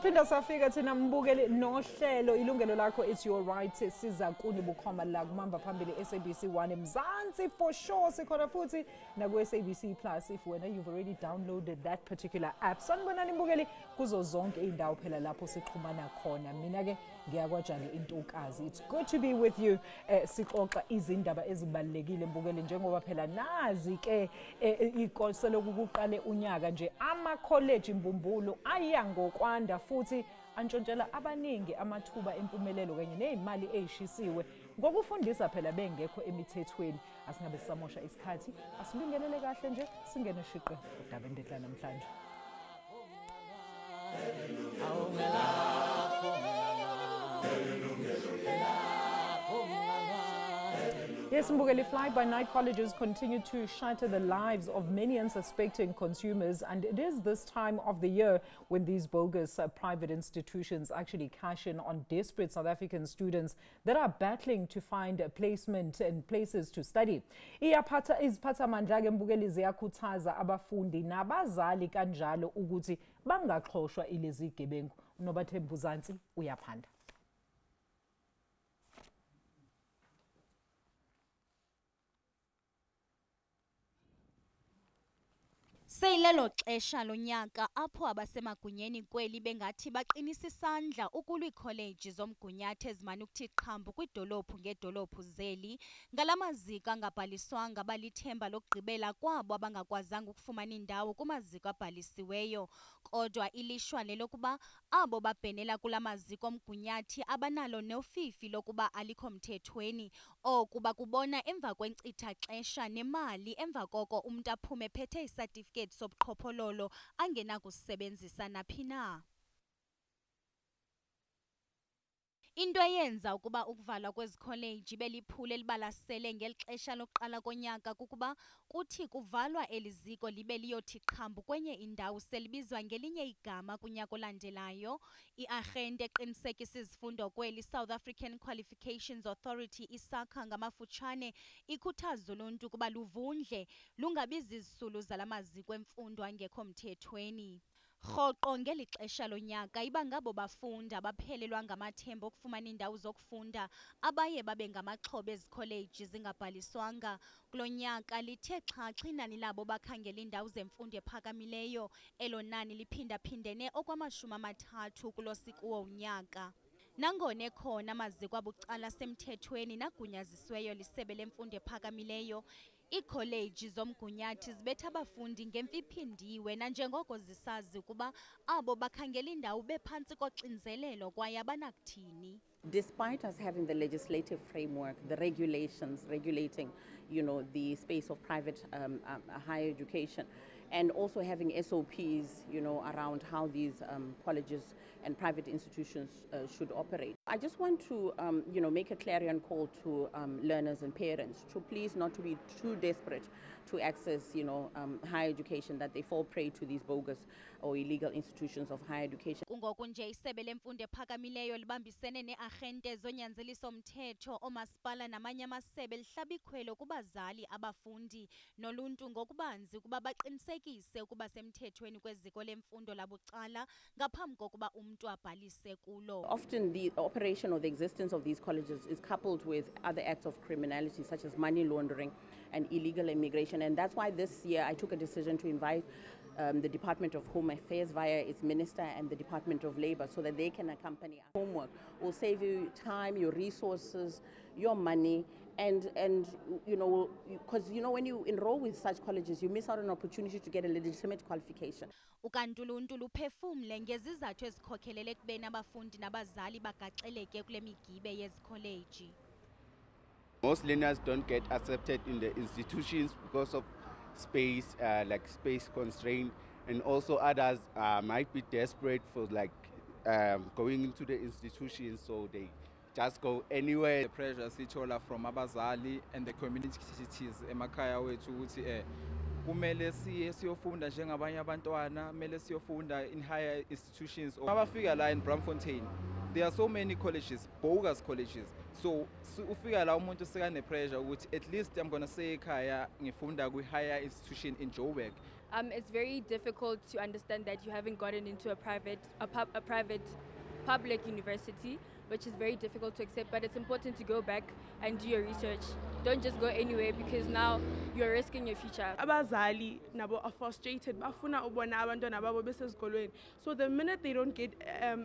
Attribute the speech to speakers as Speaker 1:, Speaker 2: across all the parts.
Speaker 1: Saphinda safika thina mbukeli nohlelo ilungelo lakho it's your right siza kuni bukhoma la kumamba phambili SABC 1 Mzansi for sure sikhona futhi na ku SABC Plus if wena you've already downloaded that particular app sanibonani mbukeli kuzo zonke indawo phela lapho siqhumana khona mina ke ngiyakwajani intokazi it's good to be with you sixoxa izindaba ezibalekile mbukeli njengoba phela nazi ke ikonselo ukuqale unyaka nje ama college imbumbulu aya ngokwanda futhi antshontshela abaningi amathuba empumelelo kanye nezimali ezishisiwe ngokufundisa phela bengekho emithethweni asingabe samosha isikhathi asibingelele kahle nje singene shiqe udabeni ndetla namhlanje. Yes, Mbugeli, fly-by-night colleges continue to shatter the lives of many unsuspecting consumers, and it is this time of the year when these bogus private institutions actually cash in on desperate South African students that are battling to find a placement and places to study. Iziphatha mandla ke Mbugeli ziyakhuthaza abafundi nabazali kanjalo ukuthi bangaxhoshwa ilezi gebengu. Unobathembu Mzansi uyaphanda.
Speaker 2: Seyilelo xesha lonyaka apho abasemagunyeni kweli bengathi baqinisa isandla ukulwa iikholeji zomgunyathi ezimana ukuthi qhambu kwidolophu ngedolophu zeli ngalamaziko angabhaliswanga balithemba lokugqibela kwabo abangakwazanga ukufumana indawo kumaziko abhalisiweyo kodwa ilishwa lelokuba abo babhenela kulamaziko omgunyathi abanalo nofifi lokuba alikho mthethweni okuba kubona emva kwenkcitha xesha nemali emva koko umuntu aphume phethe icertificate sobuqhophololo angenakusebenzisa naphi na. Into eyenza ukuba ukuvalwa kwezi college beliphule libalasele ngelixesha lokuqala konyaka kukuba kuthi kuvalwa eliziko libe liyothi qhambu kwenye indawo selibizwa ngelinye igama kunyaka olandelayo. Iarhente eqinisekisa izifundo kweli South African Qualifications Authority isakha ngamafutshane ikhuthaza uluntu kuba luvundle lungabizi izisulu zalamaziko emfundo angekho mthethweni. Rhoqo ngeli xesha lonyaka iba ngabo bafundi abaphelelwa ngamathemba okufumana indawo zokufunda abaye babe ngamaxhobe ezikholeji zingabhaliswanga. Kulo nyaka lithe xhaxha inani labo bakhangela indawo zemfundo ephakamileyo elo nani liphindaphindene okwama-30 kulo sikuwo unyaka. Nangona ekhona amaziko abucala semthethweni nagunyazisiweyo lisebe lemfundo ephakamileyo iikholeji zomgunyathi zibetha abafundi ngemfiphindiwe nanjengoko zisazi ukuba abo bakhangela indawo bephantsi koxinzelelo kwaye abanakuthini.
Speaker 3: Despite us having the legislative framework, the regulations regulating, the space of private higher education, and also having SOPs, around how these colleges and private institutions should operate. I just want to, make a clarion call to learners and parents to please not to be too desperate to access, higher education, that they fall prey to these bogus or illegal institutions of higher education.
Speaker 2: Kungoku nje isebe lemfundo ephakamileyo libambisene nearhente zonyanzeliso mthetho omasipala namanye amasebe lihlaba ikhwelo kubazali abafundi noluntu ngokubanzi kuba baqinisekise ukuba semthethweni kweziko lemfundo labucala ngaphambi kokuba umntu abhalise kulo.
Speaker 3: Often the operation or the existence of these colleges is coupled with other acts of criminality such as money laundering and illegal immigration, and that's why this year I took a decision to invite the Department of Home Affairs via its minister and the Department of Labor so that they can accompany our homework. It will save you time, your resources, your money, and because when you enroll with such colleges you miss out on an opportunity to get a legitimate qualification.
Speaker 2: Ukanti uluntu luphefumle ngezizathu ezikhokhelele ekubeni abafundi nabazali bagaxeleke kule migibe yezikholeji.
Speaker 4: Most learners don't get accepted in the institutions because of space, like space constraint, and also others might be desperate for going into the institutions, so they just go anywhere.
Speaker 5: The pressure sithola from abazali and the communities emakhaya wethu ukuthi kumele siyofunda njengabanye abantwana, kumele siyofunda in higher institutions. Abafika la in Braamfontein, there are so many colleges, bogus colleges. So ufika la umuntu sekane pressure ukuthi at least I'm going to say ekhaya ngifunda kwi higher institution in Joburg.
Speaker 6: it's very difficult to understand that you haven't gotten into a private public university, which is very difficult to accept. But it's important to go back and do your research. Don't just go anywhere, because now you're risking your future.
Speaker 7: Abazali nabo are frustrated bafuna ubona abantwana babo besesikolweni. So the minute they don't get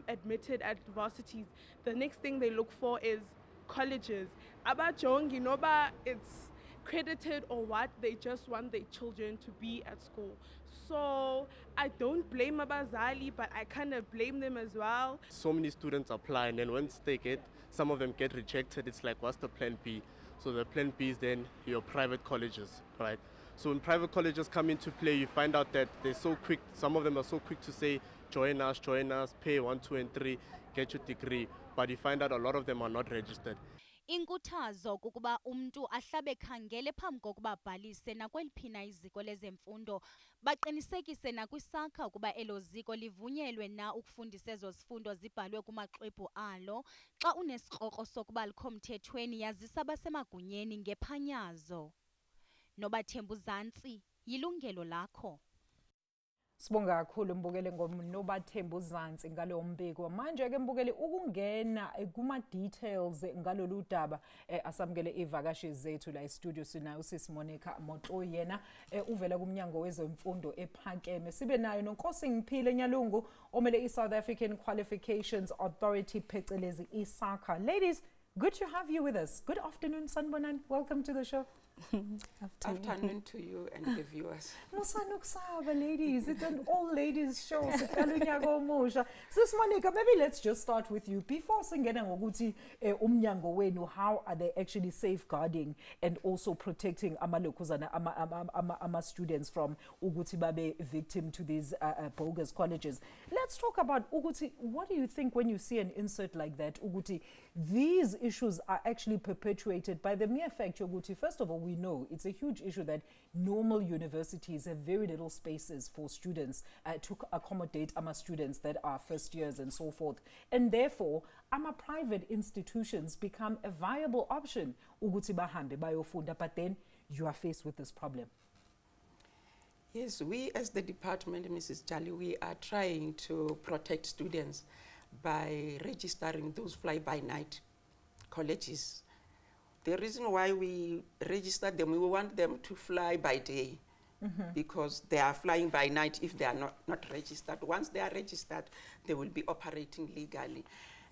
Speaker 7: admitted at varsities, the next thing they look for is colleges. Abajongi noba it's credited or what, they just want their children to be at school. So I don't blame Abazali, but I kind of blame them as well.
Speaker 8: So many students apply, and then once they get, some of them get rejected, it's like, what's the plan B? So the plan B is then your private colleges, right? So when private colleges come into play, you find out that they're so quick, some of them are so quick to say, join us, pay 1, 2, and 3, get your degree. But you find out a lot of them are not registered.
Speaker 2: Inkuthazo kukuba umntu ahlabe khangele phambi kokuba abhalise nakweliphi na iziko lezemfundo, baqinisekise nakwisakha ukuba elo ziko livunyelwe na ukufundisa ezo zifundo zibhalwe kumaxwebhu alo. Xa unesikrokro sokuba likho mthethweni, yazisa abasemagunyeni ngephanyazo. Nobathemba Uzantsi, yilungelo lakho.
Speaker 1: Sibonga kakhulu Mbukele ngoNobathemba Uzantsi ngalo mbiko. Manje ke Mbukele ukungena kuma details ngalolu daba asamukele ivakashi zethu la e-studio sinayo uSisi Monica Motlo, yena uvela kumnyango wezemfundo ephakeme. Sibe nayo noNkosi Ngiphile Nyalungu omele iSouth African Qualifications Authority phecelezi iSAQA. Ladies, good to have you with us. Good afternoon, Sanbonan. Welcome to the show.
Speaker 9: Afternoon to you and the viewers.
Speaker 1: Musanuksaba, ladies. It's an all ladies show. Sis Monica, maybe let's just start with you. Before singena ngokuthi umnyango wenu, how are they actually safeguarding and also protecting amalokuzana ama students from ukuthi babe victim to these bogus colleges? Let's talk about ukuthi, what do you think when you see an insert like that? Ukuthi, these issues are actually perpetuated by the mere fact ukuthi, first of all, we know it's a huge issue that normal universities have very little spaces for students to accommodate students that are first years and so forth. And therefore, private institutions become a viable option. Ukuthi bahambe bayofunda, but then you are faced with this problem.
Speaker 9: Yes, we as the department, Mrs. Jali, we are trying to protect students by registering those fly-by-night colleges. The reason why we register them, we want them to fly by day, because they are flying by night if they are not registered. Once they are registered, they will be operating legally.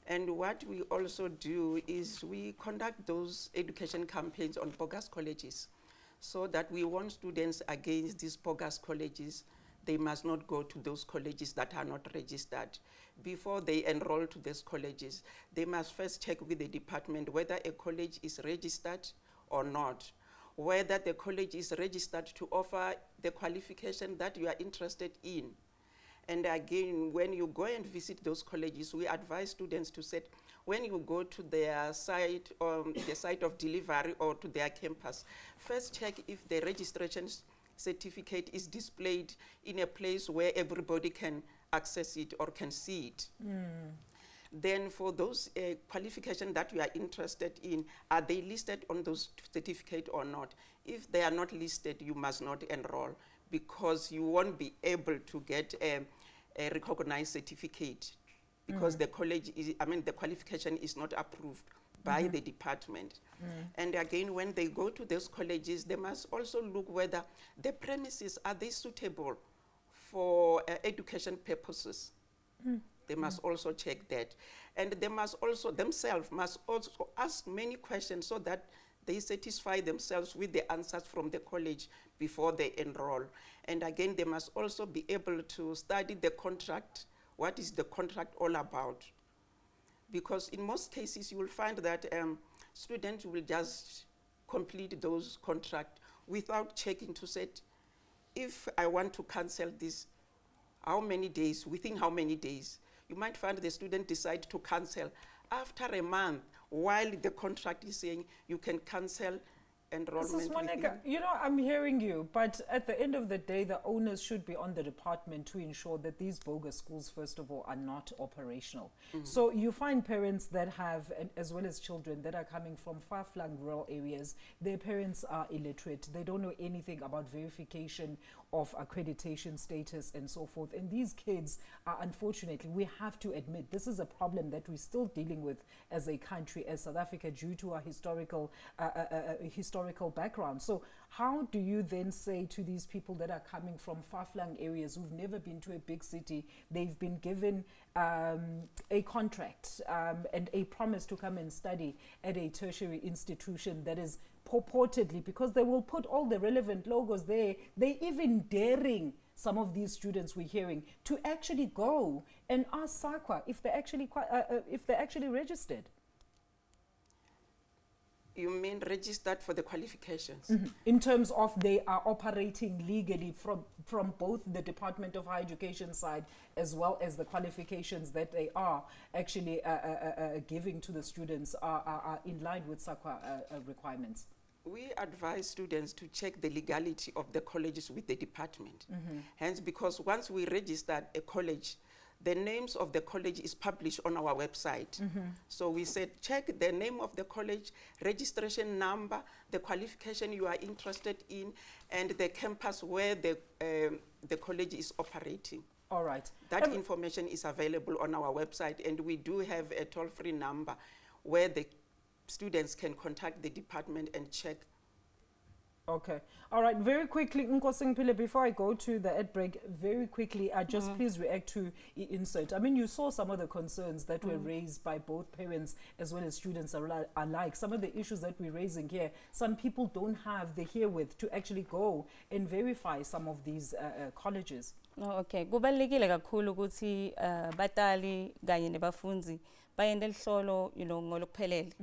Speaker 9: And what we also do is we conduct those education campaigns on bogus colleges, so that we warn students against these bogus colleges. They must not go to those colleges that are not registered. Before they enroll to these colleges, they must first check with the department whether a college is registered or not, whether the college is registered to offer the qualification that you are interested in. And again, when you go and visit those colleges, we advise students to set, when you go to their site, the site of delivery or to their campus, first check if the registration certificate is displayed in a place where everybody can access it or can see it. Then for those qualifications that you are interested in, are they listed on those certificate or not? If they are not listed, you must not enroll, because you won't be able to get a recognized certificate, because the college is, the qualification is not approved by the department. And again, when they go to those colleges, they must also look whether the premises, are they suitable for education purposes. They must also check that. And they must also, themselves, must also ask many questions so that they satisfy themselves with the answers from the college before they enroll. And again, they must also be able to study the contract. What is the contract all about? Because in most cases, you will find that students will just complete those contracts without checking to say, if I want to cancel this, how many days, within how many days? You might find the student decide to cancel after a month, while the contract is saying you can cancel enrollment.
Speaker 1: Mrs. Monica, you know, I'm hearing you, but at the end of the day, the onus should be on the department to ensure that these bogus schools, first of all, are not operational. So you find parents that have, as well as children that are coming from far-flung rural areas, their parents are illiterate. They don't know anything about verification of accreditation status and so forth. And these kids are, unfortunately, we have to admit, this is a problem that we're still dealing with as a country, as South Africa, due to our historical background. So how do you then say to these people that are coming from far-flung areas who've never been to a big city, they've been given a contract and a promise to come and study at a tertiary institution that is purportedly, because they will put all the relevant logos there, they even daring some of these students we're hearing to actually go and ask SAQA if they're actually registered.
Speaker 9: You mean registered for the qualifications?
Speaker 1: In terms of they are operating legally from both the Department of Higher Education side as well as the qualifications that they are actually giving to the students are in line with SAQA requirements.
Speaker 9: We advise students to check the legality of the colleges with the department. Hence, because once we register a college, the names of the college is published on our website. So we said, check the name of the college, registration number, the qualification you are interested in, and the campus where the college is operating.
Speaker 1: All right.
Speaker 9: That information is available on our website, and we do have a toll-free number where the students can contact the department and check.
Speaker 1: Okay. All right. Very quickly, Nkosi Mpile, before I go to the ad break, very quickly, just please react to the insert. I mean, you saw some of the concerns that were raised by both parents as well as students alike. Some of the issues that we're raising here, some people don't have the herewith to actually go and verify some of these colleges.
Speaker 10: Okay. Kubalulekile kakhulu ukuthi batali kanye nebafunzi bayende lihlolo ngolokuphelele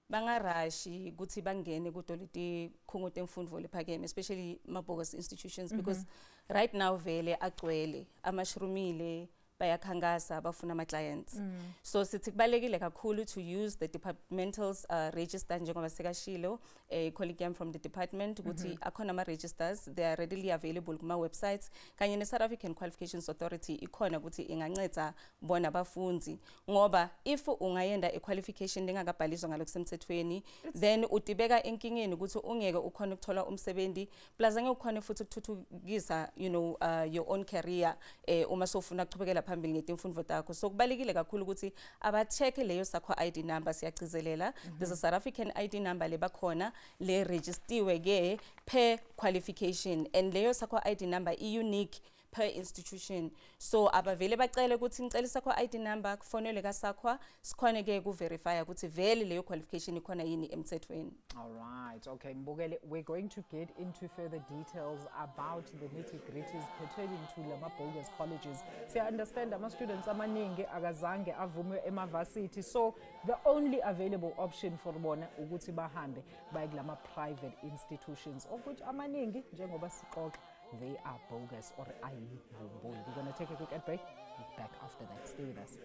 Speaker 10: bangarashi ukuthi bangene kudoliti khungo temfundo lephakeme, especially ma-bogus institutions, because right now vele agcwele amashurumile bayakhangasa bafuna ama-clients. So sithi kubalekile kakhulu to use the departmental's register njengoba sekashilo colleague yami from the department ukuthi akhona ama-registers, they are readily available kuma-websites kanye ne-South African Qualifications Authority ikhona ukuthi inganceda bona abafundi ngoba if ungayenda a-qualification lengakabhaliswa ngalokhu semthethweni then utibeka enkingeni ukuthi ungeke ukhona ukuthola umsebenzi plus angeke ukhona futhi ukuthuthukisa your own career uma sofuna ukuchubekela phambili ngetimfundo takho. So kubalekile kakhulu ukuthi aba-check leyo SAQA ID number siyagcizelela. There's a South African ID number lebakhona le registiwe ke per qualification, and leyo SAQA ID number i-unique per institution. So abavele bacele ukuthi ngicela SAQA ID number kufonele ka SAQA sikhona ke ku-verify ukuthi vele leyo qualification ikhona yini emthethweni.
Speaker 1: All right. Okay, Mbogele, we're going to get into further details about the nitty-gritties pertaining to lama bogus colleges. So I understand ama students amaningi akazange avume ema-varsity, so the only available option for bona ukuthi bahambe baye kulama private institutions, of which amaningi njengoba sixoxa they are bogus or ayibumbuli. We're going to take a quick ad break. We'll be back after that. Stay with us.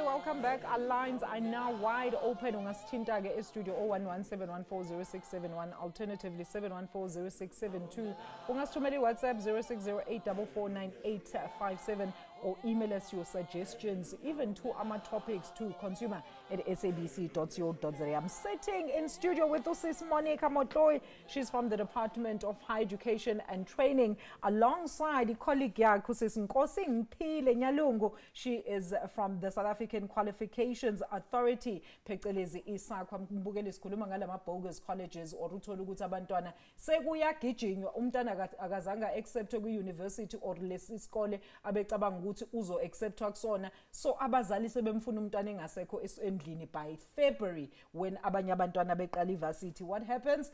Speaker 1: Welcome back. Our lines are now wide open. Ungasithinta ke e-studio 011-714-0671, alternatively 714-0672. Ungasithumela WhatsApp 0608449857 or email us your suggestions, even to our topics to consumer@sabc.co.za. I'm sitting in studio with Sis Monica Motloy. She's from the Department of Higher Education and Training, alongside the colleague yakho Sis Nkosi Mpile Nyalungu. She is from the South African Qualifications Authority, phecelezi iSAQA. Mbukele sikhuluma ngala ma-bogus colleges or uthola ukuthi abantwana sekuyagijinywa umntana akazanga accept ku-university or lesi isikole abecabanga ukuthi uzo acceptwa kusona, so abazali sebemfuna umntwana engasekho endlini by February when abanye abantwana beqala i-varsity. What happens?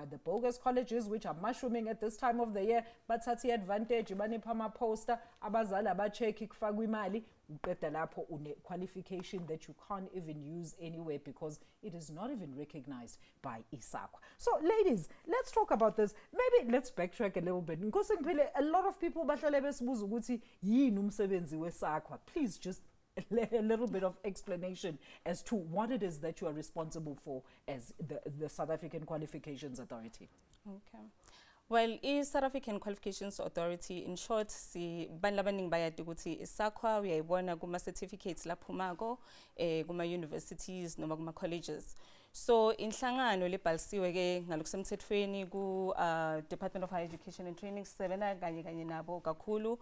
Speaker 1: The bogus colleges, which are mushrooming at this time of the year, bathatha i-advantage banipha ama-poster, abazali abacheki kufakwa imali, uqeda lapho une qualification that you can't even use anywhere because it is not even recognized by iSAQA. So ladies, let's talk about this. Maybe let's backtrack a little bit. Nkosi Mpile, a lot of people bahlale besibuza ukuthi yini umsebenzi weSAQA. Please just a little bit of explanation as to what it is that you are responsible for as the South African Qualifications Authority.
Speaker 10: Okay. Well, South African Qualifications Authority, in short, si banlabaning bayati ukuthi isakwa uyayibona kuma certificates laphumago kuma universities noma kuma colleges. So inhlangano lebhalisiwe ke ngalokusemthethweni ku Department of Higher Education and Training sebenza kanye nabo kakhulu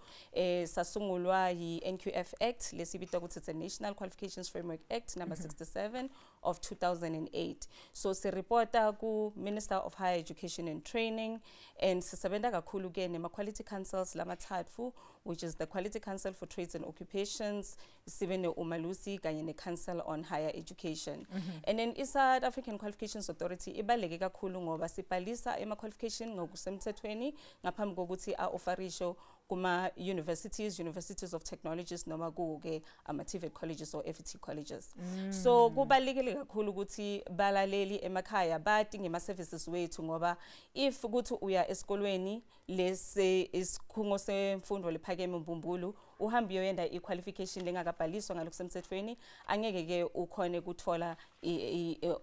Speaker 10: sasungulwa yi NQF Act lesibitwa ukuthi it's a National Qualifications Framework Act number 67 of 2008. So sireporta ku Minister of Higher Education and Training and sisebenza kakhulu ke nema quality councils lamathathu, which is the Quality Council for Trades and Occupations, sibe ne umalusi kanye ne Council on Higher Education. And then South African Qualifications Authority ibaleke kakhulu ngoba sibhalisa ema qualification ngokusemthethweni ngaphambi kokuthi a-offerisho kuma universities of technologies noma kuke ama TVET colleges or FET colleges. So kubalekile kakhulu ukuthi balaleli emakhaya bati ngema services wethu ngoba if ukuthi uya esikolweni lese isikhungo semfundo lephakeme Mbumbulu uhambe uyoyenda i-qualification lengakabhaliswa ngalokusemthethweni angeke ke ukhone kuthola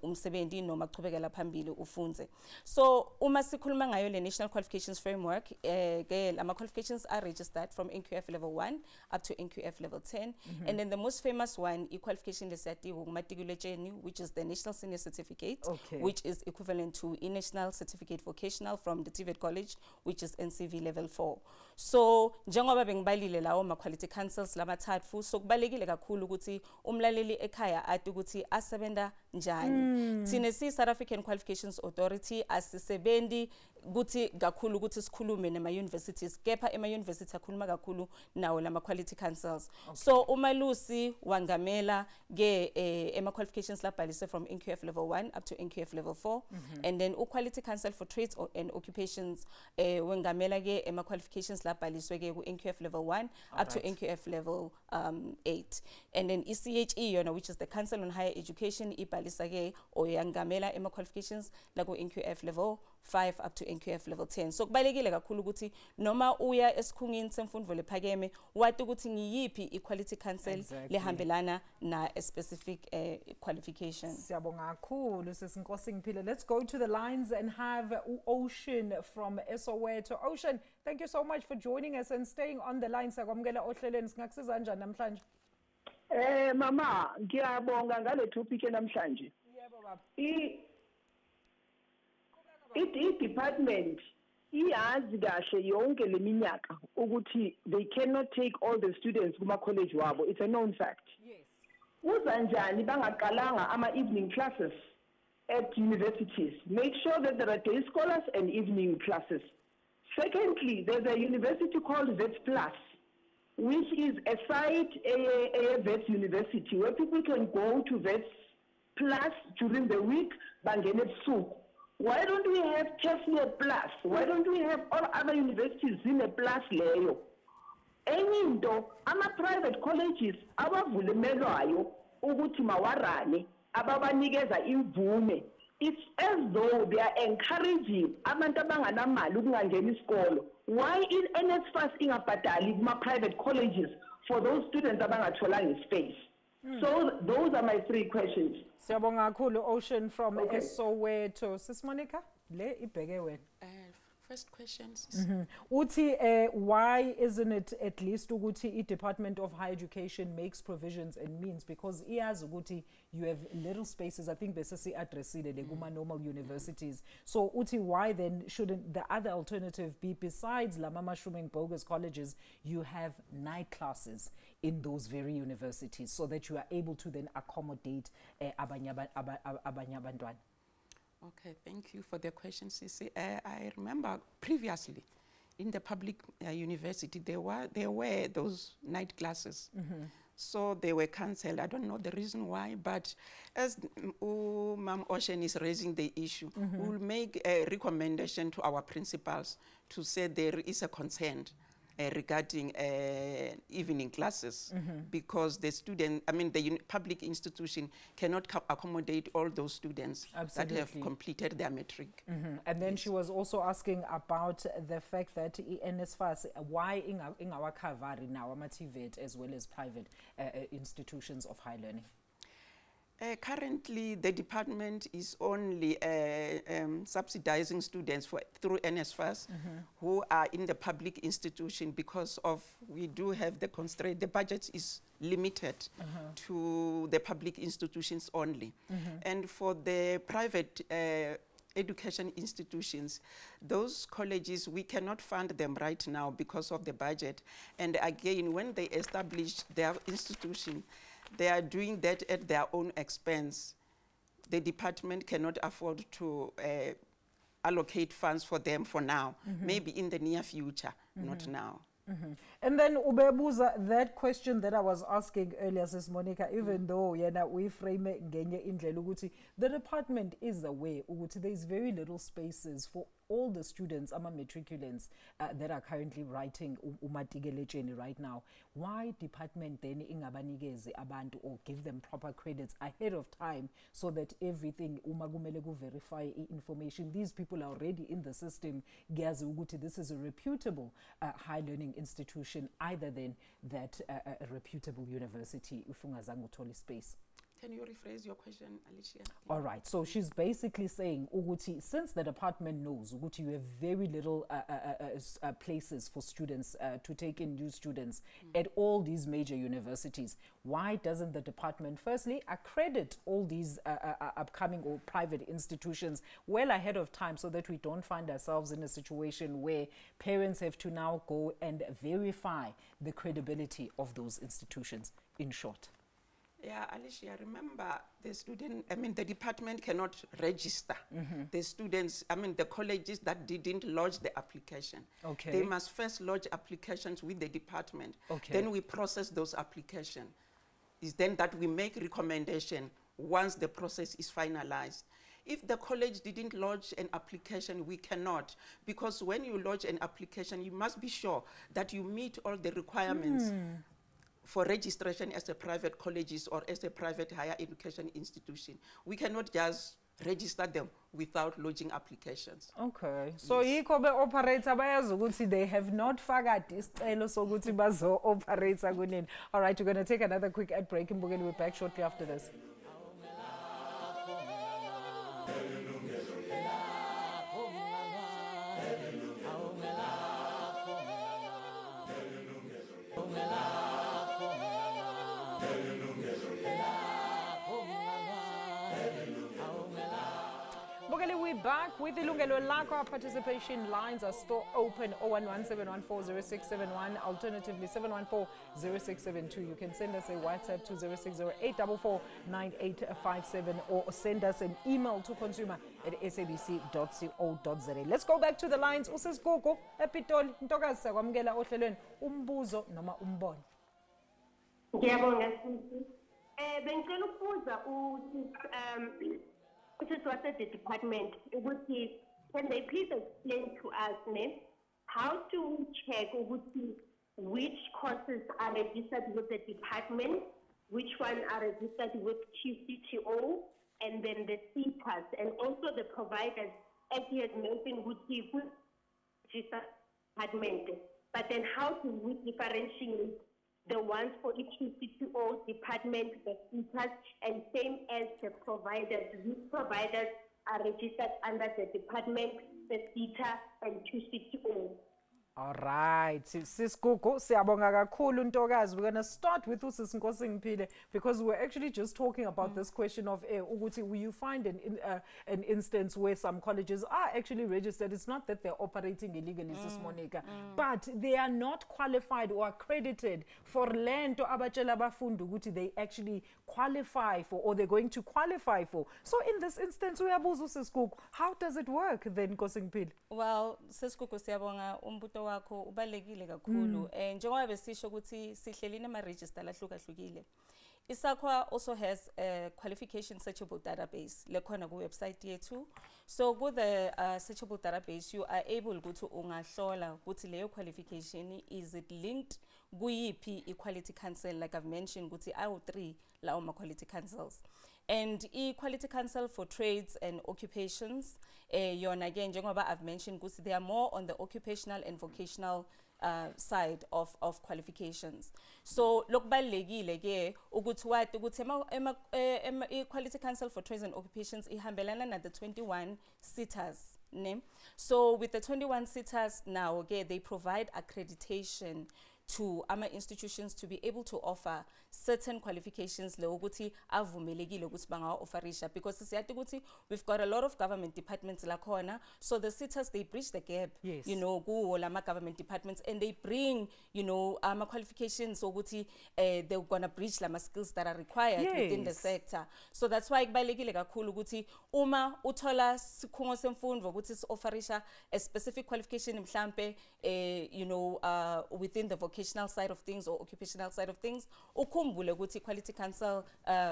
Speaker 10: umsebenzi noma kuchubekela phambili ufunze. So uma sikhuluma ngayo le National Qualifications Framework ke ama qualifications are registered from NQF level 1 up to NQF level 10 and then the most famous one i-qualification lesiyatiwe kumatikuletsheni, which is the National Senior Certificate, which is equivalent to i-National Certificate Vocational from the TVET College, which is NCV level 4. So njengoba bengibalile lawo ma quality councils lamathathu, so kubalekile kakhulu ukuthi umlaleli ekhaya ati ukuthi asebenda njani. Thine South African Qualifications Authority asisebendi ukuthi kakhulu ukuthi sikhulume nema universities, kepha ema university akhuluma kakhulu nawo lama quality councils. So umalusi wangamela ke ema qualifications labhalise from NQF level 1 up to NQF level 4 and then Quality Council for Trades and Occupations wengamela ke ema qualifications labhaliswe ke ku NQF level 1 up to NQF level 8 and then ECHE yona, which is the Council on Higher Education, ibhalisa ke oyangamela ema qualifications la ku NQF level 5 up to NQF level 10. So kubalekile kakhulu ukuthi noma uya esikhungini semfundo lephakeme wathi ukuthi ngiyiphi i-quality council lehambelana na a specific qualification.
Speaker 1: Siyabonga kakhulu sesinkosi ngiphile. Let's go to the lines and have Ocean from Soweto. Ocean, thank you so much for joining us and staying on the line. Sakwamukela ohlelweni, singakusiza kanjani namhlanje?
Speaker 11: Mama, ngiyabonga ngale topic namhlanje.
Speaker 1: Yebo baba. I-department iyazi kahle yonke leminyaka ukuthi they cannot take all the students kuma college wabo. It's a known fact. Yes.
Speaker 11: Uzanjani bangaqalanga ama evening classes at universities? Make sure that there are day scholars and evening classes. Secondly, there's a university called Vets Plus, which is a site, a Vets University, where people can go to Vets Plus during the week, bangene ebusuku. Why don't we have Chestnut Plus? Why don't we have all other universities in a plus leyo? Enye into ama-private colleges abavulemelwayo ukuthi mawarane ababanikeza imvume. It's as though they are encouraging abantu abanganamali ukungangena isikolo. Why is NSFAS ingabhadali kuma-private colleges for those students abangatholanga space? So those are my three questions.
Speaker 1: Siyabonga kakhulu Ocean from Soweto. Sis Monica, le ibheke wena.
Speaker 9: First questions.
Speaker 1: Uthi why isn't it at least ukuthi i-Department of Higher Education makes provisions and means, because iyazi ukuthi you have little spaces. I think besesi addressile le kuma normal universities. So uthi why then shouldn't the other alternative be, besides la mama-shuming bogus colleges, you have night classes in those very universities so that you are able to then accommodate abanye abantwana?
Speaker 9: Okay, thank you for the question, Sisi. I remember previously in the public university, there were those night classes. So they were cancelled. I don't know the reason why, but as Ma'am Ocean is raising the issue, we'll make a recommendation to our principals to say there is a consent regarding evening classes, because the student, the public institution cannot accommodate all those students that have completed their matric.
Speaker 1: And then she was also asking about the fact that NSFAS, why in our Kavari now, TVET as well as private institutions of high learning?
Speaker 9: Currently, the department is only subsidizing students through NSFAS who are in the public institution, because of we do have the constraint. The budget is limited to the public institutions only. And for the private education institutions, those colleges, we cannot fund them right now because of the budget. And again, when they establish their institution, they are doing that at their own expense. The department cannot afford to allocate funds for them for now. Maybe in the near future, not now.
Speaker 1: And then Ubebuza, that question that I was asking earlier, Sis Monica, even though we frame it, the department is aware there is very little spaces for all the students, matriculants that are currently writing umatigele right now. Why department then ingabanikeze abantu or give them proper credits ahead of time so that everything umagumele verify information? These people are already in the system. This is a reputable high learning institution, either than that a reputable university ufungazangu toli space.
Speaker 9: Can you rephrase your question, Alicia?
Speaker 1: All right. So she's basically saying, Uguti, since the department knows, Uguti, you have very little places for students to take in new students at all these major universities, why doesn't the department firstly accredit all these upcoming or private institutions well ahead of time, so that we don't find ourselves in a situation where parents have to now go and verify the credibility of those institutions, in short?
Speaker 9: Yeah, Alicia, remember the department cannot register the students, the colleges that didn't lodge the application.
Speaker 1: Okay.
Speaker 9: They must first lodge applications with the department.
Speaker 1: Okay.
Speaker 9: Then we process those applications. It's then that we make recommendation once the process is finalized. If the college didn't lodge an application, we cannot, because when you lodge an application, you must be sure that you meet all the requirements for registration as a private colleges or as a private higher education institution. We cannot just register them without lodging applications.
Speaker 1: Okay. So yikho be-operator bayazi ukuthi they have not fakade isicelo sokuthi bazo-operator kunini. All right, we're going to take another quick ad break. Mbukeli, we're back shortly after this. We're back with Ilungelo Lakho. Our participation lines are still open. 011-714-0671, alternatively 714-0672. You can send us a WhatsApp to 0608449857 or send us an email to consumer@sabc.co.za. Let's go back to the lines. Usis Gogo, Epitoli, Ntokazi sakwamukela ohlelweni umbuzo noma umbono.
Speaker 12: Ngiyabonga sisi. Bengicela ukubuza it was at the department. Can they please explain to us how to check which courses are registered with the department, which ones are registered with QCTO, and then the CETAs, and also the providers, as you had mentioned, would be department. But then how do we differentiate the ones for each QCTO department, the CETAs, and same as the providers? These providers are registered under the department, the CETA, and QCTO.
Speaker 1: All right, Sis Gogo, siyabonga kakhulu Ntokazi. We're going to start with Sis Nkosingphile, because we're actually just talking about this question of ukuthi will you find an instance where some colleges are actually registered? It's not that they're operating illegally, Sis Monica, but they are not qualified or accredited for lento abatshela abafundi ukuthi they actually qualify for, or they're going to qualify for. So in this instance, uyabuza Sis Gogo, how does it work then, Nkosingphile?
Speaker 10: Well, Sis Gogo, siyabonga umbuto wakho ubalekile kakhulu. Njengoba besisho ukuthi sihlelile ama-register lahlukahlukile. ISAQA also has a qualification searchable database lekhona ku-website yethu. So with the searchable database, you are able ukuthi ungahlola ukuthi leyo qualification is it linked kuyiphi equality council, like I've mentioned ukuthi awu-3 lawo ma-quality councils. And equality council for trades and occupations, yona again, njengoba I've mentioned, because they are more on the occupational and vocational side of qualifications. So lokubalekile ke ukuthi wathi ukuthi equality council for trades and occupations ihambelana na the 21 sitters, ne? So with the 21 sitters now, okay, they provide accreditation to ama institutions to be able to offer certain qualifications le ukuthi avumelekile ukuthi bangawa-offerisha, because siyathi ukuthi we've got a lot of government departments lakhona, so the sitters, they bridge the gap,
Speaker 1: yes,
Speaker 10: you know, kuwo lama government departments, and they bring, you know, ama qualifications ukuthi they're gonna bridge lama skills that are required, yes, within the sector. So that's why kubalekile kakhulu ukuthi uma uthola sikhungo semfundo ukuthi si-offerisha a specific qualification mhlampe you know, within the vocational side of things or occupational side of things, ukhumbule ukuthi Quality Council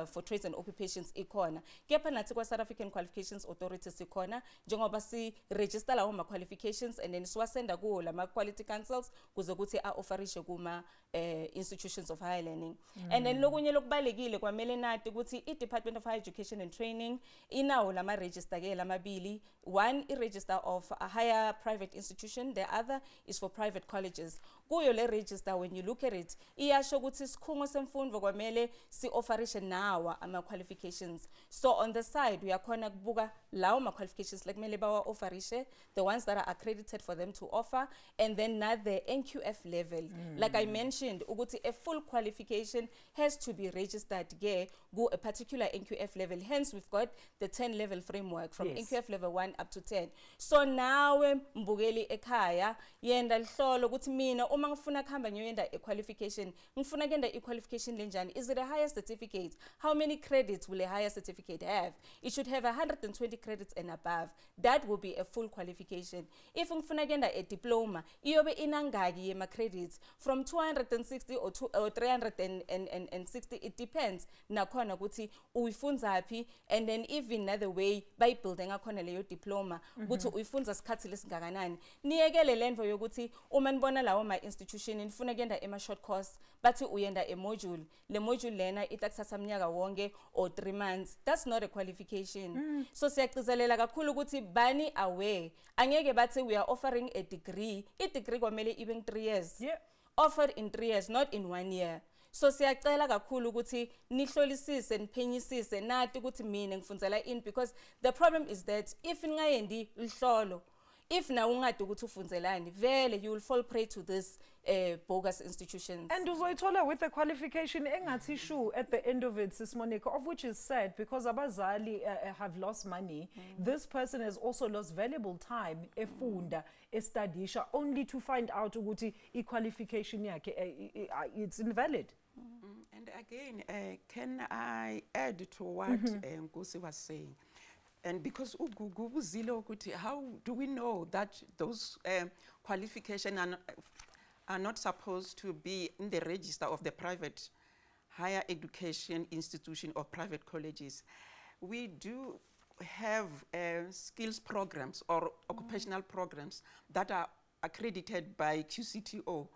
Speaker 10: for Trades and Occupations ikhona. Kepha nathi kwa South African Qualifications Authority sikhona, njengoba si register lawo ma qualifications and then siwasenda kuwo lama quality councils kuze ukuthi a-offerishe kuma institutions of higher learning. And then lokunye lokubalekile kwamele nathi ukuthi i-Department of Higher Education and Training inawo lama register ke lamabili. One is register of a higher private institution, the other is for private colleges. Kuyo le register, when you look at it, iyasho ukuthi sikhungo semfundo kwamele si-offerishe nawa ama qualifications. So on the side, we are khona kubuka lawo ma qualifications like mele bawa-offerishe, the ones that are accredited for them to offer, and then now the NQF level. Like I mentioned, ukuthi a full qualification has to be registered ge go a particular NQF level. Hence, we've got the 10 level framework from NQF level 1 up to 10. So now mbukeli ekhaya yenda lihlolo ukuthi mina uma ngifuna kuhamba ngiyoyenda a qualification, ngifuna kenda a qualification lenjani. Is it a higher certificate? How many credits will a higher certificate have? It should have 120 credits and above. That will be a full qualification. If ngifuna kenda a diploma, iyobe inangaki yema credits from 260 or 360. It depends nakhona ukuthi uyifunzaphi, and then even another way by building akhona leyo diploma ukuthi uyifunza sikhathi lesingakanani. Niyekele lento yokuthi uma nibona lawo ma institution nifuna kuyenda ema short course bathi uyenda a module, le module lena itakuthatha mnyaka wonke or 3 months. That's not a qualification. So siyagcizelela kakhulu ukuthi bani aware, angeke bathi we are offering a degree. I degree kwamele even 3 years, offered in 3 years, not in 1 year. So siyacela kakhulu ukuthi nihlolisise niphenyisise nathi ukuthi mina ngifundzela in, because the problem is that if ningayendi lihlolo, if na ungade ukuthi ufunzelani vele, you will fall prey to this bogus institutions.
Speaker 1: And uzoyithola with a qualification engathi shu at the end of it, Sis Monica, of which is sad because abazali have lost money. This person has also lost valuable time efunda estudisha only to find out ukuthi i-qualification yakhe it's invalid.
Speaker 9: And again, can I add to what Nkosi was saying? And because how do we know that those qualifications are not supposed to be in the register of the private higher education institution or private colleges? We do have skills programs or occupational programs that are accredited by QCTO.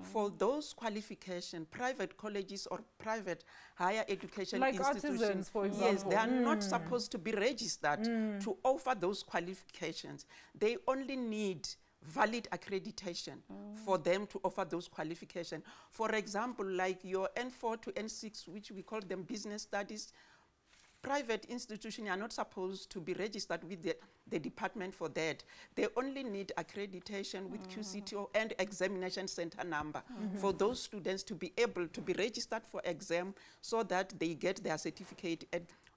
Speaker 9: For those qualifications, private colleges or private higher education
Speaker 1: like
Speaker 9: institutions,
Speaker 1: artisans, for example.
Speaker 9: Yes, they are not supposed to be registered to offer those qualifications. They only need valid accreditation for them to offer those qualifications. For example, like your N4 to N6, which we call them business studies, private institutions are not supposed to be registered with the department for that. They only need accreditation with QCTO and examination center number for those students to be able to be registered for exam so that they get their certificate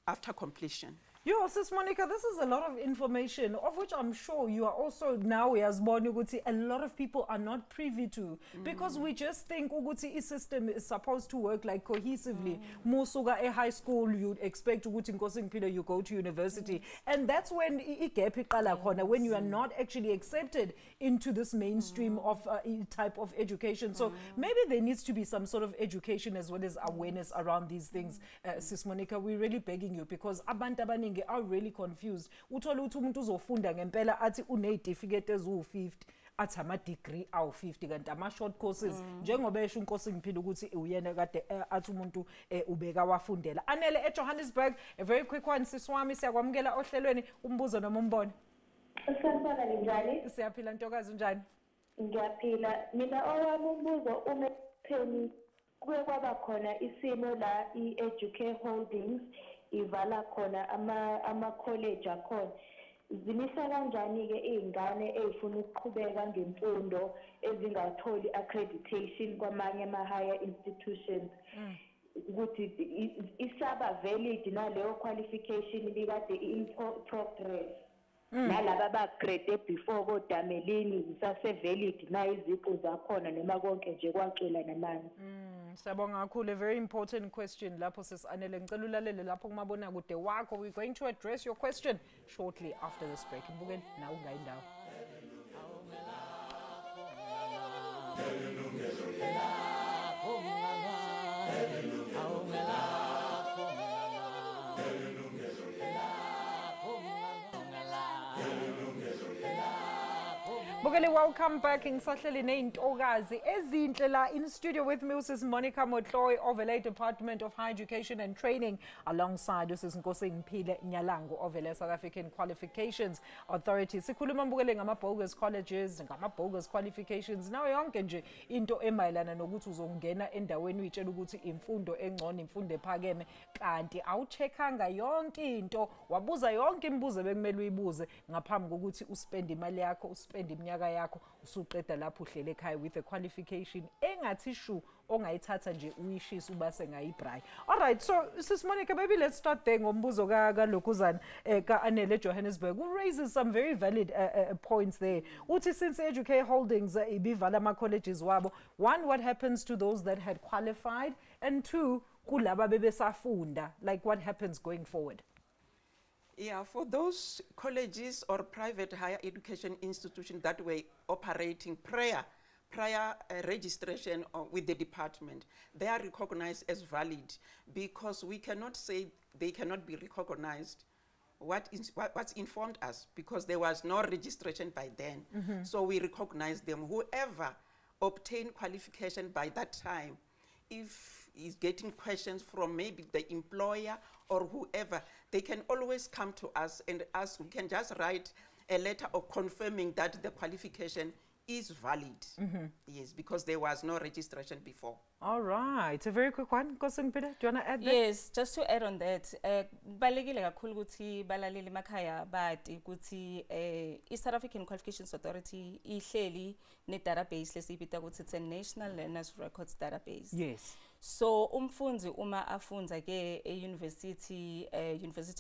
Speaker 9: after completion.
Speaker 1: Yo, Sis Monica, this is a lot of information, of which I'm sure you are also now, as Uguti, a lot of people are not privy to. Because we just think Uguti system is supposed to work like cohesively. Musuga a high school, you'd expect Uguti Nkosing Peter, you go to university. And that's when when you are not actually accepted into this mainstream of type of education. So maybe there needs to be some sort of education as well as awareness around these things. Sis Monica, we're really begging you, because abantu abaningi are really confused. Uthola ukuthi umuntu uzofunda ngempela athi une-certificate eziwu-50 athi ama-degree awu-50 kanti ama-short courses njengoba esho uNkosi ngiphila ukuthi uyena kade athi umuntu ubeka wafundela. Anele eJohannesburg, a very quick one, siswami, siyakwamukela ohlelweni, umbuzo noma umbono.
Speaker 13: Sanibona njani?
Speaker 1: Siyaphila Ntokazi, njani?
Speaker 13: Ngiyaphila. Mina owami umbuzo umetheni kuye kwaba khona isimo la i-Educare Holdings ivala khona ama-college akhona. Zimisa kanjani-ke iy'ngane ey'funa ukuqhubeka ngemfundo ezingatholi accreditation kwamanye ama-higher institutions? Ukuthi isaba valid naleyo qualification ibikade in-progress. Nalaba ba-grade before kodamelini zisase-valid na iziqu zakhona noma konke nje kwacela namanye.
Speaker 1: Siyabonga kakhulu, a very important question lapho Sis Anele. Ngicela ulalele lapho kumabonakude wakho. We're going to address your question shortly after this break. Mbukeni na ungayindawo. Bukele, welcome back. Ngisahleli neyintokazi ezinhle la in studio with me Mrs. Monica Motloy of the Department of Higher Education and Training, alongside Mrs. Nkosi Ngiphile Nyalango of the South African Qualifications Authority. Sikhuluma Bukele ngama-bogus colleges, ngama-bogus qualifications, nayo yonke nje into emayelana nokuthi uzongena endaweni uyitshela ukuthi imfundo engcono, imfundo ephakeme, kanti awucheckanga yonke into, wabuza yonke imibuzo bekumele uyibuze ngaphambi kokuthi uspend imali yakho, uspend iminyaka yakho, usuqeda lapho uhlele ekhaya with a qualification engathi shu ongayithatha nje uyishisa ubase ngayibray. All right, so Sis Monica, maybe let's start there ngombuzo kaLokuzana ka Anele Johannesburg, who raises some very valid points there. Uthi since Educare Holdings ibivala ama colleges wabo, one, what happens to those that had qualified, and two, kulaba bebesafunda, like what happens going forward?
Speaker 9: Yeah, for those colleges or private higher education institutions that were operating prior registration with the department, they are recognized as valid, because we cannot say they cannot be recognized. What's informed us, because there was no registration by then. So we recognize them. Whoever obtained qualification by that time, if is getting questions from maybe the employer or whoever, they can always come to us and ask. We can just write a letter of confirming that the qualification is valid. Yes, because there was no registration before.
Speaker 1: All right, a very quick one. Nkosi Peter, do you want to add that?
Speaker 10: Yes, just to add on that, balekile kakhulu ukuthi balaleli emakhaya badi ukuthi i-South African Qualifications Authority ihleli ne-database lesibita ukuthi it's a National Learners Records database.
Speaker 1: Yes.
Speaker 10: So umfundi uma afunza ke University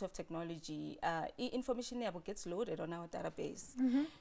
Speaker 10: of Technology, information yabo gets loaded on our database.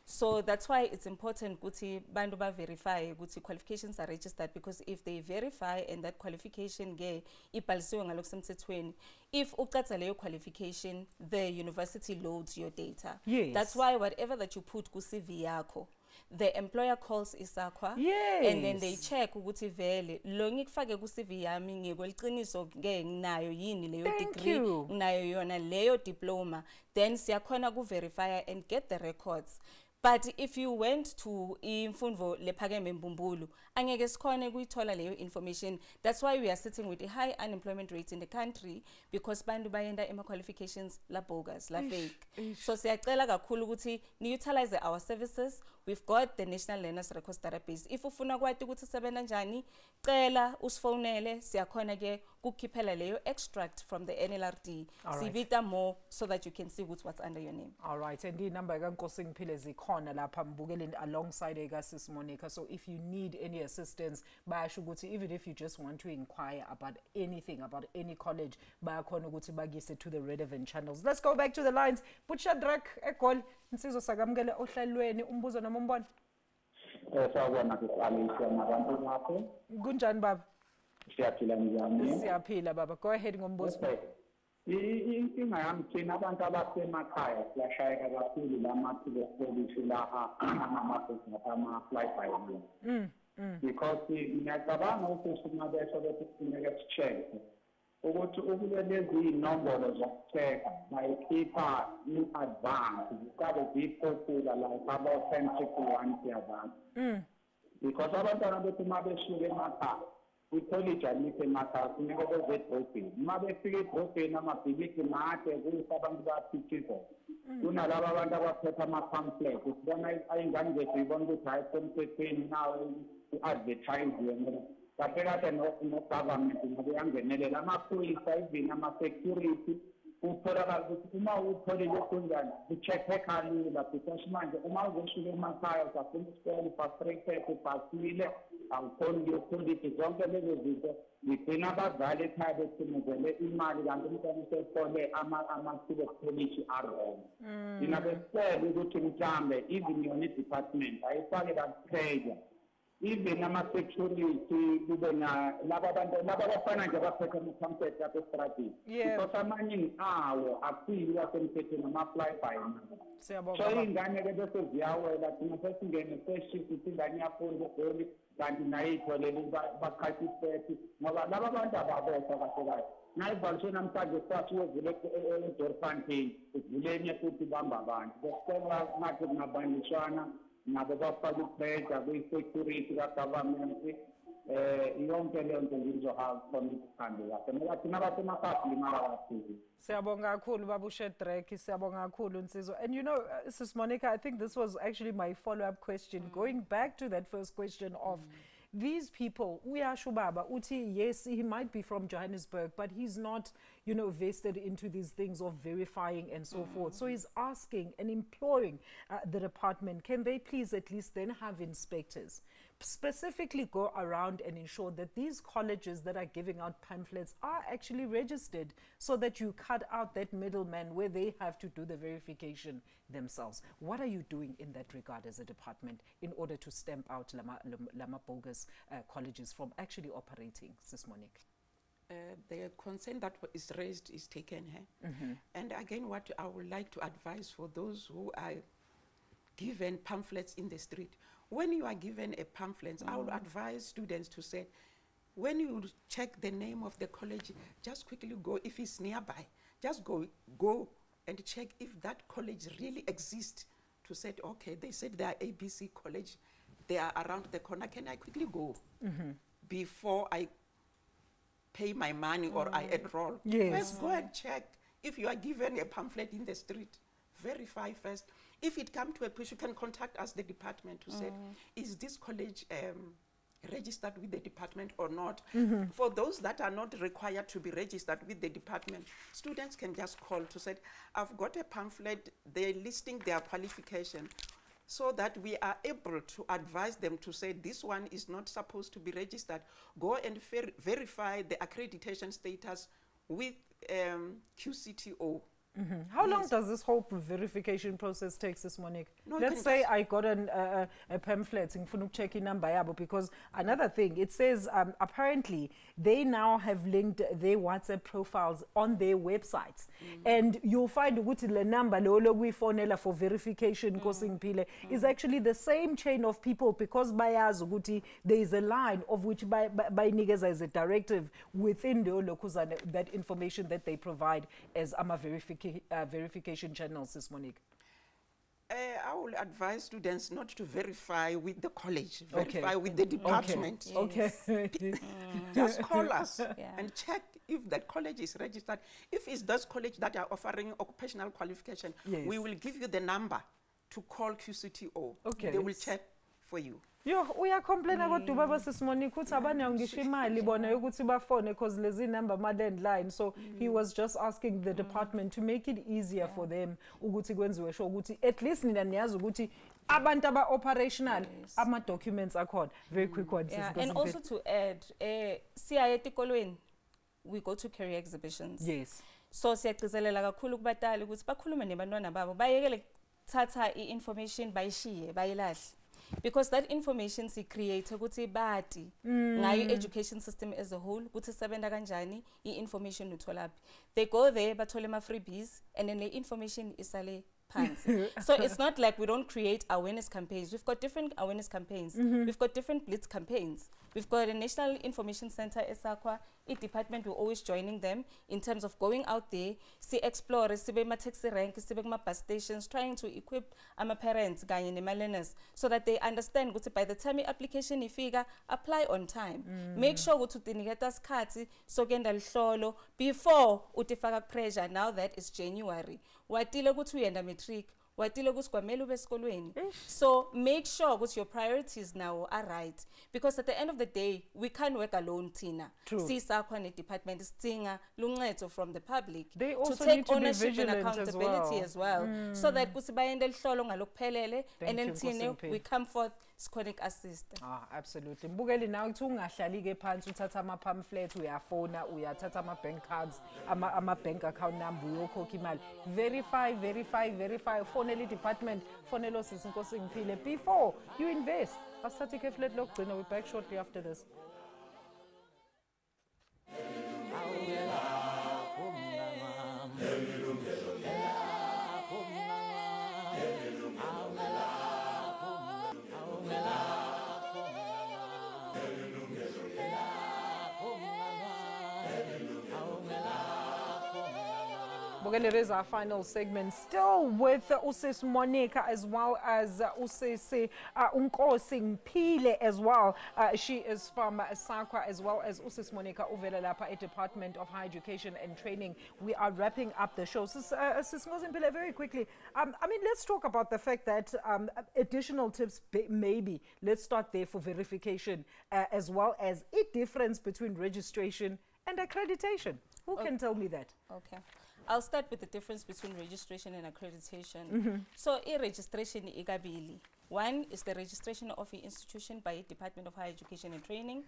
Speaker 10: So that's why it's important ukuthi bantu ba verify ukuthi qualifications are registered, because if they verify and that qualification ke ibhalisiwe ngalokusemthethweni, if uqatha leyo qualification, the university loads your data.
Speaker 1: Yes.
Speaker 10: That's why whatever that you put ku CV yakho, the employer calls isakwa,
Speaker 1: yes,
Speaker 10: and then they check ukuthi vele lo ngikufake ku CV yami ngikoliqiniso ke nginayo yini leyo degree, nginayo yona leyo diploma, then siyakhona ku verify and get the records. But if you went to imfundo lephakeme Mbumbulu, angeke sikhone kuyithola leyo information. That's why we are sitting with a high unemployment rate in the country, because bantu bayenda ema qualifications la bogus, la fake. So siyacela kakhulu ukuthi ni utilize our services we've got the National Learners Records Database. If ufuna kwathi ukuthi sebenza njani, cela usifonele, siyakhona ke kukhiphela leyo extract from the NLRD. Sibita more so that you can see what's under your name.
Speaker 1: All right, and the number kaNkosingphile zikhona lapha Mbukeleni alongside Sis Monica. So if you need any assistance, bayasho ukuthi even if you just want to inquire about anything, about any college, bayakhona ukuthi bakise to the relevant channels. Let's go back to the lines. Shadrack eGoli, insizwa sakamukele ohlalweni umbuzo noma umbono.
Speaker 14: Sawubona Alicia nabantu bakho.
Speaker 1: Kunjani baba?
Speaker 14: Siyaphila njani?
Speaker 1: Siyaphila baba. Go ahead ngombuzo.
Speaker 14: Inkinga yami thina abantu abasemakhaya siyashayeka kakhulu lamathuba okupolishi laha amabhasi ama-fly-by night. Because ngiyacabanga ukuthi uma besho bethi kufuneka si-check-e ukuthi ukube lezi iy'nombolo zoku-check-a bayikhipha in-advance ziqale ziyi-popular like about 10 to 1 siyavana. Because abantwana bethu uma besuke emakhaya ikholeji alikho emakhaya funeka beze edrobheni. Uma befika edrobheni amabhilidi made kusa abantu bayaphithizela. Kunalaba abantu abaphepha ama-pamphlet sibona ay'ngane zethu yibona ukuthi hayi semthethweni nawe u-advertise kahle kahle no-government ngabe yangenelela amaphoyisa even ama-security utholakala ukuthi uma utholile kunjani ku-check-e kalula because manje uma uzosuka emakhaya usafuna isikole frustrated ubhasile awukhoni ukuyokholidi zonke lezo zinto zigcina abazali ekhaya bethumezele imali kanti umntwana usethole amathuba okupolishi a-wrong. Thina besicela ukuthi mhlambe even yona i-department ayifake that pressure even ama-security kube laba abafana nje abaphethe ama-pamphlet apha estradini because amaningi awo akuyiwo asemthethweni ama-fly-by so iy'ngane-ke bese ziyawela thina sesingene seshift ingane iyafunda egoli kanti nayo iy'tholele baqhatsha iseti ngoba laba abantu ababoshwa kahle kahle nayivaliswe namhlanje sathi uyovula eDorfontein ivuleni futhi ibamba abantu besicela ngathi kungabanjiswana nabo bafaka ipressure kwi-security ka-government yonke leyo nto ngizohamba khona ukuhambe kahle ngoba thina basemakhaya silimala kakhulu.
Speaker 1: Siyabonga kakhulu baba uShadrack, siyabonga kakhulu Nsizwa. And you know, Sis Monica, I think this was actually my follow-up question, going back to that first question of these people, uyasho baba uthi yes, he might be from Johannesburg, but he's not, you know, vested into these things of verifying and so forth. So he's asking and imploring the department, can they please at least then have inspectors specifically go around and ensure that these colleges that are giving out pamphlets are actually registered so that you cut out that middleman where they have to do the verification themselves. What are you doing in that regard as a department in order to stamp out lama bogus colleges from actually operating, Sis Monique?
Speaker 9: The concern that is raised is taken here. And again, what I would like to advise for those who are given pamphlets in the street, when you are given a pamphlet, I would advise students to say, when you check the name of the college, just quickly go, if it's nearby, just go and check if that college really exists, to say, okay, they said they are ABC College, they are around the corner, can I quickly go before I pay my money or I enroll?
Speaker 1: Yes.
Speaker 9: First go and check. If you are given a pamphlet in the street, verify first. If it comes to a push, you can contact us, the department, to say, is this college registered with the department or not? For those that are not required to be registered with the department, students can just call to say, I've got a pamphlet, they're listing their qualification, so that we are able to advise them to say, this one is not supposed to be registered. Go and verify the accreditation status with QCTO.
Speaker 1: How long does this whole verification process take, Sis Monique?
Speaker 9: No,
Speaker 1: let's say I got a pamphlet ngifuna check number yabo, because another thing, it says apparently they now have linked their WhatsApp profiles on their websites, and you'll find ukuthi le number lo lokuyifonela for verification Nkosingphile is actually the same chain of people, because bayazi ukuthi there is a line of which bayinikeza as a directive within the lokuzana, that information that they provide as verification channels, Sis Monique.
Speaker 9: I will advise students not to verify with the college, verify with the department. Just call us and check if that college is registered. If it's those colleges that are offering occupational qualification, we will give you the number to call QCTO.
Speaker 1: Okay.
Speaker 9: They will check for you.
Speaker 1: Yo, uyacomplaina kodwa baba sisimonika ukuthi abanayo ngisho imali bona yokuthi bafone because lezi number ma landline, so he was just asking the department to make it easier for them ukuthi kwenziwe sure ukuthi at least nina niyazi ukuthi abantu aba operational ama documents akhona. Very quick one.
Speaker 10: And also to add, siya etikolweni we go to career exhibitions.
Speaker 1: Yes.
Speaker 10: So siyagcizelela kakhulu kubatali ukuthi bakhulume nebantwana babo bayekele thatha i-information bayishiye bayilahle. Because that information si create ukuthi bati ngayo education system as a whole ukuthi sebenza kanjani i-information uthola. They go there bathole ama freebies and then the information isale phansi. So it's not like we don't create awareness campaigns. We've got different awareness campaigns. We've got different blitz campaigns. We've got a National Information Center, ESAQA. Each department, we're always joining them in terms of going out there, see explore, see my taxi rank, see my bus stations, trying to equip my parents, my learners, so that they understand that by the time the application is figure, apply on time. Make sure that you get us cards, so get the before utifaka pressure. Now that is January. Watile go to end matric. So make sure that your priorities now are right, because at the end of the day we can't work alone, Tina. See department luncedo from the public
Speaker 1: they also
Speaker 10: to take
Speaker 1: need to
Speaker 10: ownership
Speaker 1: be
Speaker 10: and
Speaker 1: vigilant
Speaker 10: accountability as well, so that and then we come forth chronic assist.
Speaker 1: Absolutely. Mbukeli now ukuthi ungahlali ke phansi uthatha ama pamphlet uyafona uyathatha ama bank cards ama bank account number uyokhokha imali. Verify fonela department fonela sisi Nkosi Ngiphile before you invest. Asithathe ikeflet lokugcina. We back shortly after this. It is our final segment, still with Usis Monica as well as Usis Nkosi Ngiphile as well. She is from SAQA, as well as Usis Monica Uvelalapa, a Department of Higher Education and Training. We are wrapping up the show. Sis Nkosi Ngiphile, very quickly, I mean, let's talk about the fact that additional tips, maybe. Let's start there for verification, as well as a difference between registration and accreditation. Who can tell me that?
Speaker 10: Okay. I'll start with the difference between registration and accreditation. So, registration igabili. One is the registration of an institution by a Department of Higher Education and Training,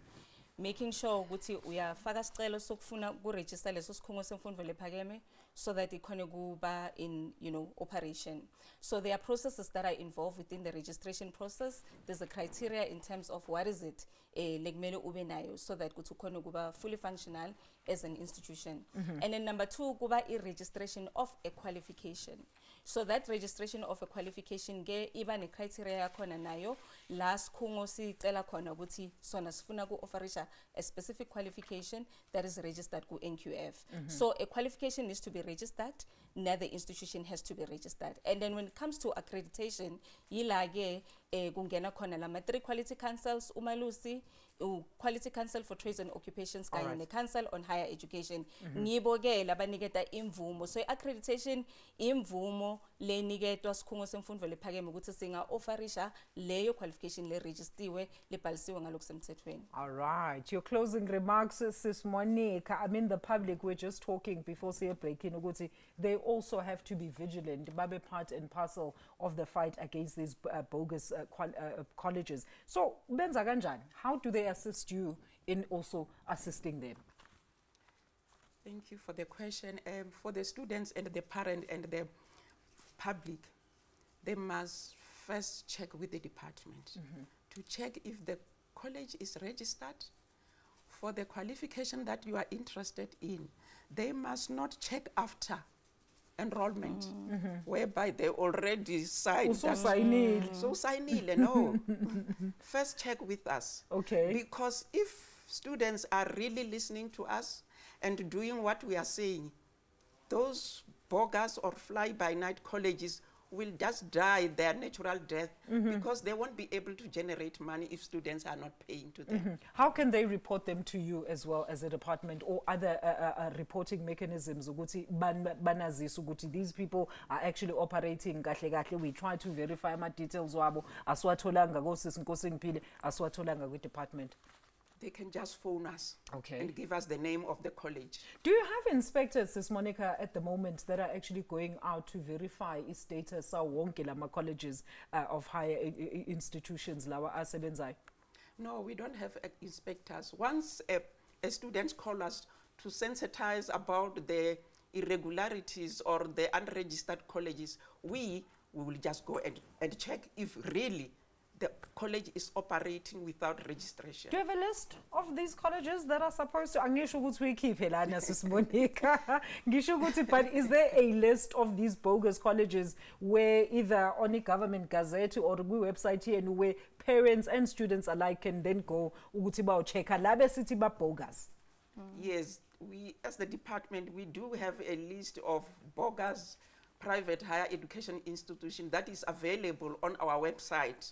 Speaker 10: making sure ukuthi uyafaka sicelo sokufuna ukuregister leso sikhungo semfundo lephakeme so that ikhone kuba in operation. So there are processes that are involved within the registration process. There's a criteria in terms of what is it lekumele ube nayo so that kuthi ukhone kuba fully functional as an institution. And then number two, kuba registration of a qualification. So that registration of a qualification ge iba ne criteria yakhona nayo last sikhungo sicela khona ukuthi sona sifuna ku offerisha a specific qualification that is registered ku NQF. So a qualification needs to be registered, now the institution has to be registered. And then when it comes to accreditation, yilage kungena khona la matric quality councils umalusi Quality Council for Trades and Occupations kanye ne Council on Higher Education ngibo ke labaniketa imvumo. So accreditation imvumo leniketwa sikhungo semfundo lephakeme ukuthi singa offerisha leyo qualification le registiwe lebhalisiwe ngalokusemthethweni.
Speaker 1: All right, your closing remarks, Sis Monica. I mean, the public, we're just talking before say breaking ukuthi they also have to be vigilant, babe part and parcel of the fight against these bogus colleges. So benza kanjani? How do they assist you in also assisting them?
Speaker 9: Thank you for the question. For the students and the parent and the public, they must first check with the department to check if the college is registered for the qualification that you are interested in. They must not check after enrollment, whereby they already signed.
Speaker 1: So signed.
Speaker 9: So signed, no. First check with us.
Speaker 1: Okay.
Speaker 9: Because if students are really listening to us and doing what we are saying, those bogus or fly-by-night colleges will just die their natural death because they won't be able to generate money if students are not paying to them.
Speaker 1: How can they report them to you as well as a department, or other reporting mechanisms? Ukuthi banazisa ukuthi these people are actually operating kahle kahle. We try to verify my details wabo aswatholanga kosis Nkosingphile aswatholanga kwi department.
Speaker 9: They can just phone us
Speaker 1: Okay.
Speaker 9: and give us the name of the college.
Speaker 1: Do you have inspectors, Sis Monica, at the moment that are actually going out to verify its status wonke lama colleges of higher institutions lawa asebenzayo?
Speaker 9: No, we don't have inspectors. Once a student calls us to sensitize about the irregularities or the unregistered colleges, we will just go and check if really the college is operating without registration.
Speaker 1: Do you have a list of these colleges that are supposed to? Angisho ukuthi uyikhiphe lana Sis Monica. Ngisho ukuthi, but is there a list of these bogus colleges where either on a government gazette or website here and where parents and students alike can then go ukuthi bawo-check-a labe sithi ba bogus?
Speaker 9: Yes, we as the department, we do have a list of bogus private higher education institution that is available on our website.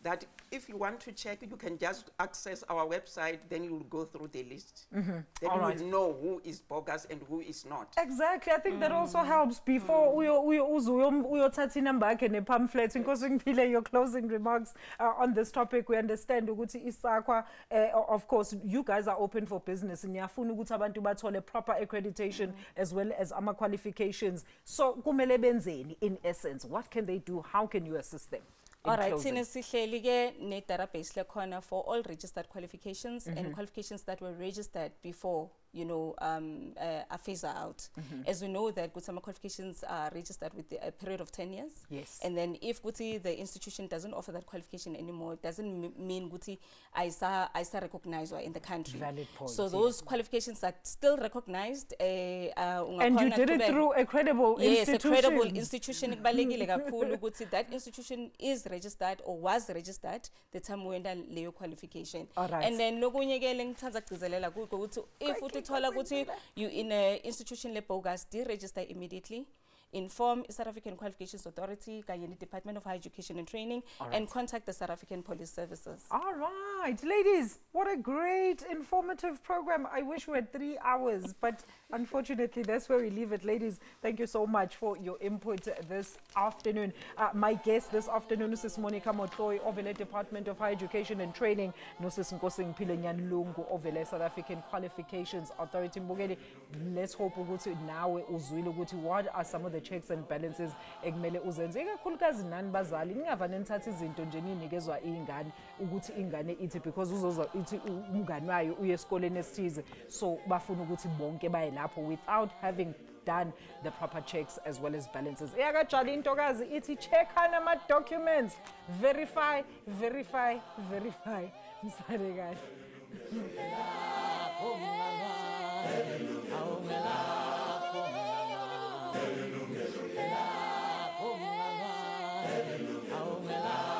Speaker 9: That if you want to check, you can just access our website, then you will go through the list. Then
Speaker 1: All
Speaker 9: you
Speaker 1: right.
Speaker 9: will know who is bogus and who is not.
Speaker 1: Exactly, I think that also helps before uyothatha inamba yakhe ne-pamphlet. Nkosingphile, your closing remarks on this topic. We understand ukuthi isakwa, of course, you guys are open for business. Niyafuna ukuthi abantu bathole proper accreditation as well as ama qualifications. So kumele benzeni in essence? What can they do? How can you assist them?
Speaker 10: All right, thina sihleli ke ne database lekhona for all registered qualifications and qualifications that were registered before, you know, a phase out. As we know that some qualifications are registered with a period of 10 years.
Speaker 1: Yes.
Speaker 10: And then if the institution doesn't offer that qualification anymore, it doesn't mean Guti ISA recognized in the country.
Speaker 1: Valid point.
Speaker 10: So those qualifications are still recognized.
Speaker 1: And you did it through a credible institution.
Speaker 10: Yes, a credible institution. Kubalulekile kakhulu ukuthi that institution is registered or was registered the time when the qualification.
Speaker 1: All right.
Speaker 10: And then lokunye ke lengithandza kugcizelela kukho ukuthi if utithola ukuthi you in a institution le bogus, deregister immediately. Inform South African Qualifications Authority, Kayeni Department of Higher Education and Training, and contact the South African Police Services.
Speaker 1: All right, ladies, what a great informative program. I wish we had 3 hours, but unfortunately, that's where we leave it. Ladies, thank you so much for your input this afternoon. My guest this afternoon is Monica Motloi of the Department of Higher Education and Training, Nosis Nkosingphile Nyanlungu of the South African Qualifications Authority. Mbogeli, let's hope ukuthi nawe uzwile ukuthi what are some of the checks and balances ekumele uzenze ikakhulukazi nani bazali ningavane nithatha izinto nje ninikezwa ingane ukuthi ingane ithi because uzozwa ithi umngane wayo uye esikoleni esithize, so bafuna ukuthi bonke baye lapho without having done the proper checks as well as balances. Iyakajala intokazi ithi checka nama documents, verify. Msale kahle.
Speaker 15: Hallelujah.